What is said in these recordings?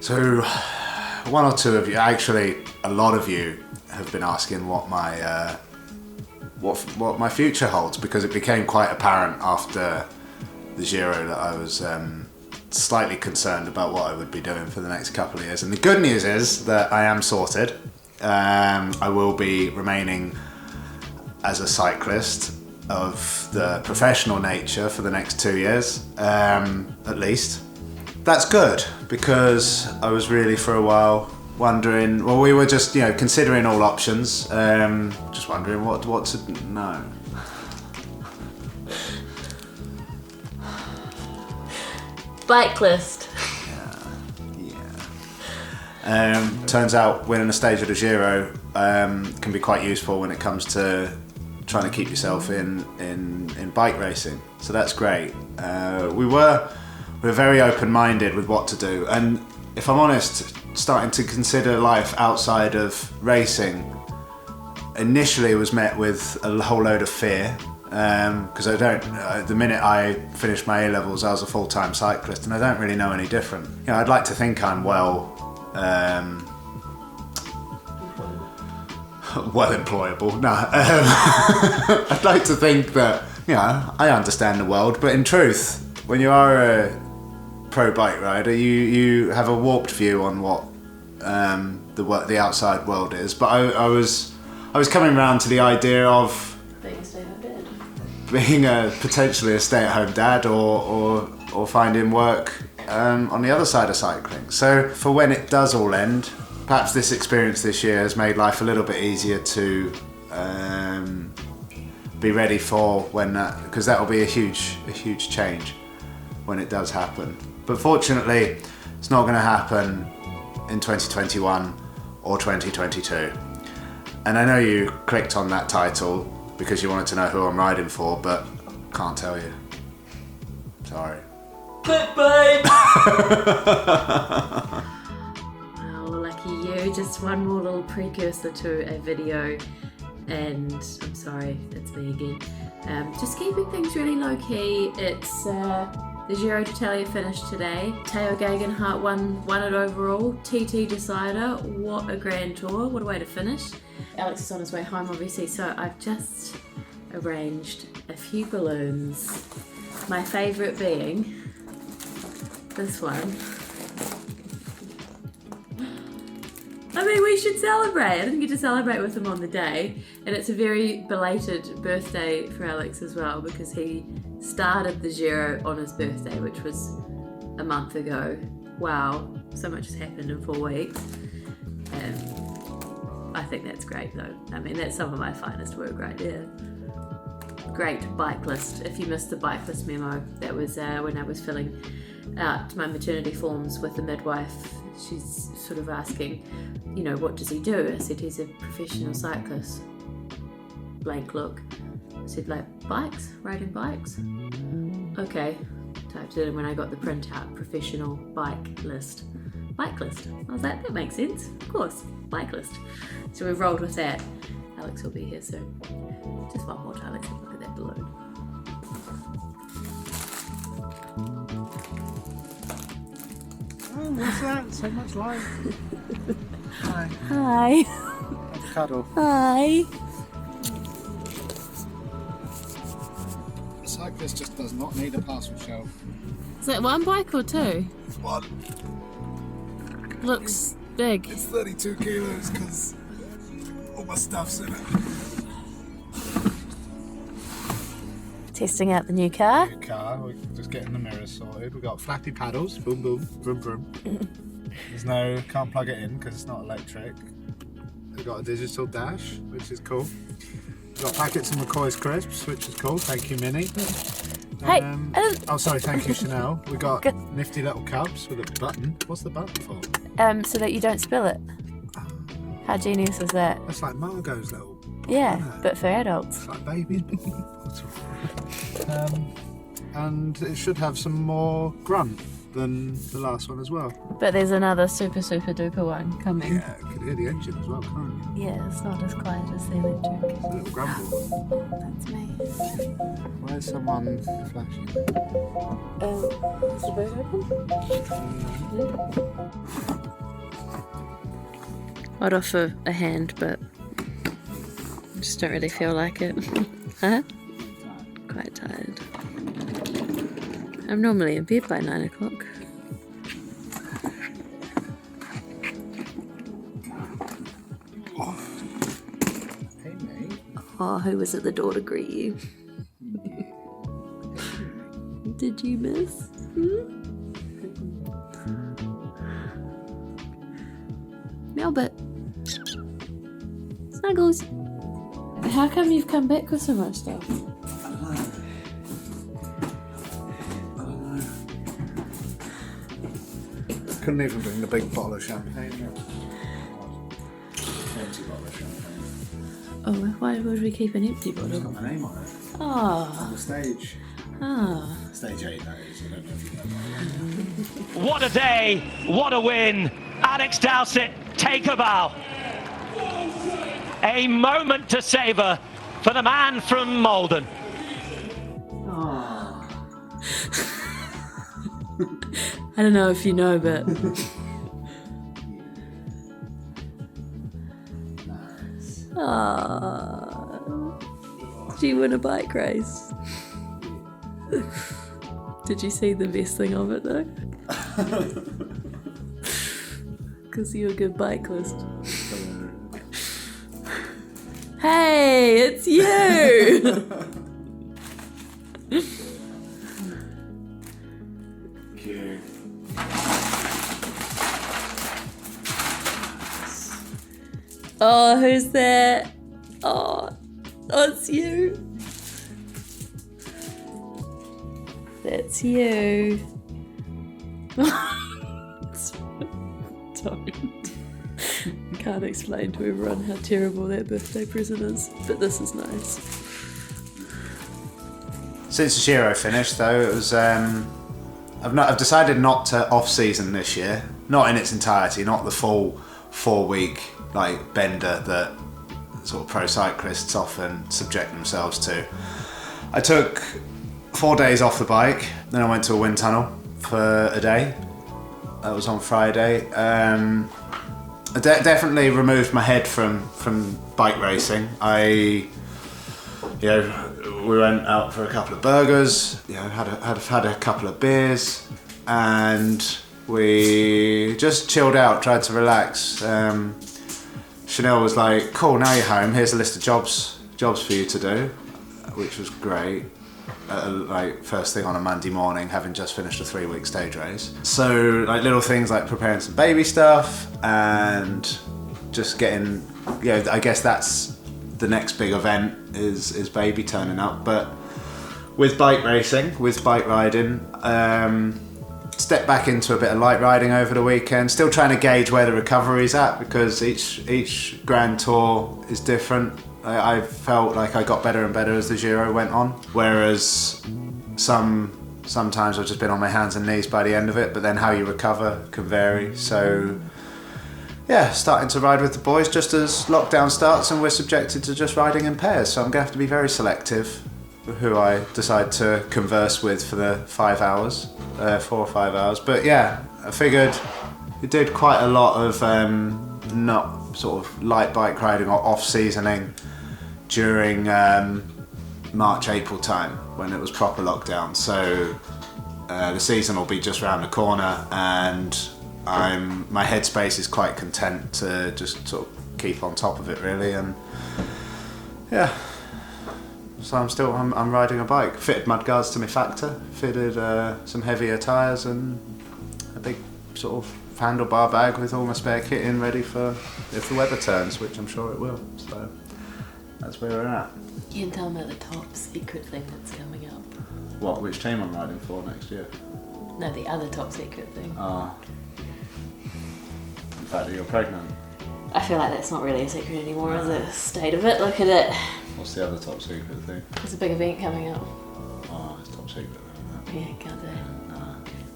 So, one or two of you, actually a lot of you, have been asking what my what my future holds, because it became quite apparent after the Giro that I was slightly concerned about what I would be doing for the next couple of years. And the good news is that I am sorted. I will be remaining as a cyclist of the professional nature for the next 2 years, at least. That's good, because I was really for a while wondering, well, we were just, considering all options, just wondering what to know. Bike list. Yeah. Turns out winning a stage of the Giro can be quite useful when it comes to trying to keep yourself in bike racing. So that's great. We were very open-minded with what to do, and if I'm honest, starting to consider life outside of racing initially was met with a whole load of fear, because the minute I finished my A-levels I was a full-time cyclist and I don't really know any different. I'd like to think I'm well employable. No, I'd like to think that I understand the world, but in truth, when you are a pro bike rider, you have a warped view on what the outside world is. But I was coming around to the idea of being potentially a stay-at-home dad, or finding work on the other side of cycling. So for when it does all end, perhaps this experience this year has made life a little bit easier to be ready for when because that will be a huge change when it does happen. But fortunately, it's not going to happen in 2021 or 2022. And I know you clicked on that title because you wanted to know who I'm riding for, but can't tell you. Sorry. Clickbait! Oh, lucky you. Just one more little precursor to a video. And I'm sorry, it's me again. Just keeping things really low key. It's the Giro d'Italia finished today. Tao Geoghegan won it overall. TT decider. What a grand tour. What a way to finish. Alex is on his way home, obviously, so I've just arranged a few balloons. My favourite being this one. I mean, we should celebrate. I didn't get to celebrate with him on the day, and it's a very belated birthday for Alex as well, because he started the Giro on his birthday, which was a month ago. Wow, so much has happened in 4 weeks. I think that's great though. I mean, that's some of my finest work right there. Great bike list. If you missed the bike list memo, that was when I was filling out my maternity forms with the midwife. She's sort of asking, what does he do? I said, he's a professional cyclist. Blank look. I said, like, bikes? Riding bikes? Okay. Typed it in when I got the printout. Professional bike list. Bike list. I was like, that makes sense. Of course. Bike list. So we've rolled with that. Alex will be here soon. Just one more time. Let's have a look at that balloon. Oh, what's that? So much light. Hi. Hi. Have a cuddle. Hi. A cyclist just does not need a parcel shelf. Is it one bike or two? One. Looks big. It's 32 kilos because all my stuff's in it. Testing out the new car. New car, we're just getting the mirrors sorted. We've got flappy paddles, boom boom, vroom vroom. Can't plug it in because it's not electric. We've got a digital dash, which is cool. We've got packets of McCoy's crisps, which is cool. Thank you, Minnie. Hey, Thank you, Chanel. We got nifty little cups with a button. What's the button for? so that you don't spill it. How genius is that? That's like Margot's little. Yeah, but for adults. It's like baby's bottle. And it should have some more grunt than the last one as well. But there's another super duper one coming. Yeah, you can hear the engine as well, can't you? Yeah, it's not as quiet as the electric. It's a little grumble. That's me. Where's someone flashing? Is the boat open? Yeah. I'd offer a hand, but I just don't really feel like it. Huh? Quite tired. I'm normally in bed by 9 o'clock. Hey, mate. Oh, who was at the door to greet you? Did you miss? Melbert. Snuggles. How come you've come back with so much stuff? I don't know. Couldn't even bring the big bottle of champagne. Empty bottle of champagne. Oh, why would we keep an empty It's bottle? got my name on it. Oh. On the stage. Oh. Stage 8, that is. I don't know if you know that. What a day, what a win. Alex Dowsett, take a bow. A moment to savour for the man from Malden. Oh. I don't know if you know, but Nice. did you win a bike race? Did you see the best thing of it though? Because you're a good bicyclist. Hey, it's you! Cute. Oh, who's that? Oh, it's you. That's you. Don't. Can't explain to everyone how terrible that birthday present is, but this is nice. Since the Giro finished, though, it was. I've decided not to off-season this year, not in its entirety, not the full 4-week bender that sort of pro cyclists often subject themselves to. I took 4 days off the bike, then I went to a wind tunnel for a day. That was on Friday. I definitely removed my head from bike racing. We went out for a couple of burgers, had a couple of beers, and we just chilled out, tried to relax. Chanel was like, "Cool, now you're home. Here's a list of jobs for you to do," which was great. First thing on a Monday morning, having just finished a 3-week stage race. So little things like preparing some baby stuff and just getting, I guess that's the next big event is baby turning up. But with bike racing, with bike riding, stepped back into a bit of light riding over the weekend. Still trying to gauge where the recovery's at because each Grand Tour is different. I felt like I got better and better as the Giro went on, whereas sometimes I've just been on my hands and knees by the end of it, but then how you recover can vary. So yeah, starting to ride with the boys just as lockdown starts and we're subjected to just riding in pairs. So I'm going to have to be very selective with who I decide to converse with for the 5 hours, 4 or 5 hours. But yeah, I figured it did quite a lot of not sort of light bike riding or off-seasoning during March, April time when it was proper lockdown. So the season will be just around the corner and my headspace is quite content to just sort of keep on top of it really. And yeah, so I'm riding a bike. Fitted mudguards to my Factor, fitted some heavier tyres and a big sort of handlebar bag with all my spare kit in ready for if the weather turns, which I'm sure it will. So that's where we're at. You can tell them about the top secret thing that's coming up. What, which team I'm riding for next year? No, the other top secret thing. The fact that you're pregnant. I feel like that's not really a secret anymore, is it? State of it, look at it. What's the other top secret thing? There's a big event coming up. Oh, it's top secret then, Yeah, can't do it.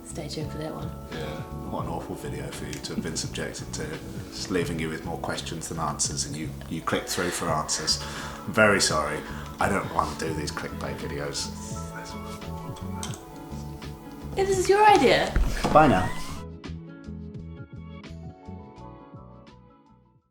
Stay tuned for that one. Yeah, what an awful video for you to have been subjected to. It's leaving you with more questions than answers and you click through for answers. I'm very sorry. I don't want to do these clickbait videos. Yeah, this is your idea. Bye now.